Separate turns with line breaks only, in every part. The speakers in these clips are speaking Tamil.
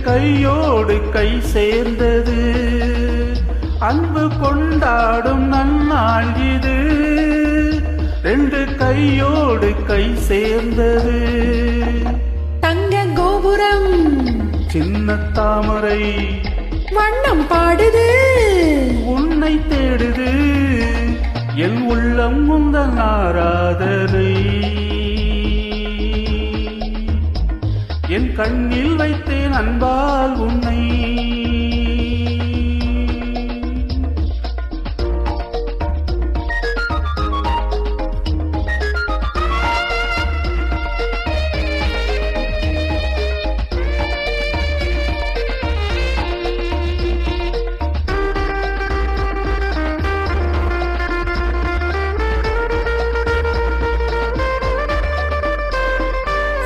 கையோடு கை சேர்ந்தது, அன்பு கொண்டாடும் நன்னாள் இது. 2 கையோடு கை சேர்ந்தது.
தங்க கோபுரம்
சின்ன தாமரை
வண்ணம் பாடுது,
உன்னை தேடுது. என் உள்ளம் முந்தன் ஆராதனை என் கண்ணில் வைத்தேன் அன்பால் உன்னை.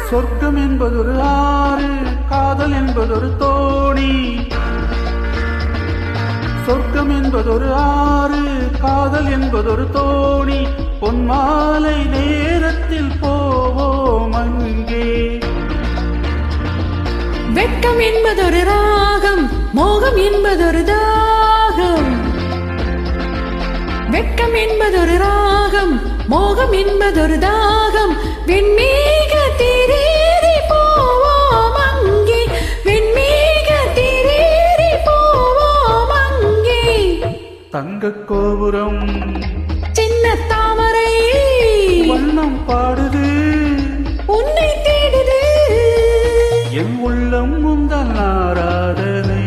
சொர்க்கம் என்பதொரு ஆறு, காதல் என்பதொரு தோணி. சொர்க்கம் என்பதொரு ஆறு, காதல் என்பதொரு தோணி. பொன்மாலை நேரத்தில் போவோம் அங்கே.
வெட்கம் என்பதொரு ராகம், மோகம் என்பதொரு தாகம். வெட்கம் என்பதொரு ராகம், மோகம் என்பதொரு தாகம். வெண்மேக திரேறி போவோம் அங்கே, வெண்மேக திரேறி போவோம் அங்கே.
தங்க கோபுரம்
சின்ன தாமரை
வண்ணம் பாடுது,
உன்னை தேடுது.
என் உள்ளம் முந்தன் ஆராதனை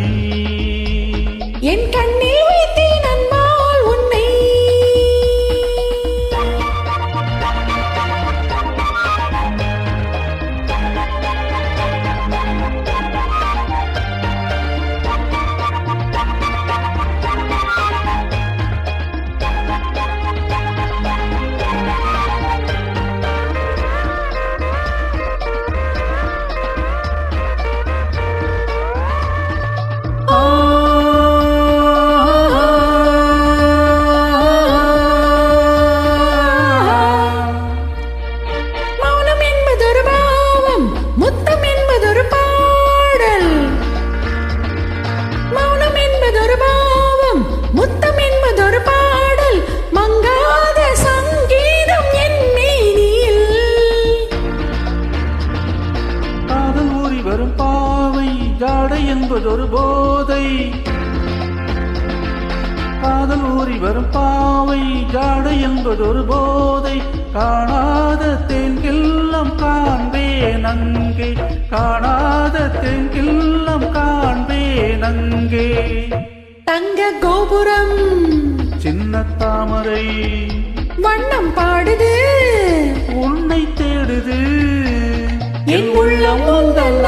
என் கண்ணில் வைத்தேன் அன்பால் உன்னை. முத்தம் என்பதொரு பாடல், மங்காத சங்கீதம் என் மேனியில்.
காதல் ஊறி வரும் பாவை ஜாடை என்பதொரு போதை. காதல் ஊறி வரும் பாவை ஜாடை என்பதொரு போதை. காணாத தேன்கெல்லாம் காண்பேன் அங்கே, காணாத தேன்கெல்லாம் காண்பேன் அங்கே.
தங்க கோபுரம்
சின்ன தாமரை
வண்ணம் பாடுது,
உன்னை தேடுது.
என் உள்ளம் உந்தல்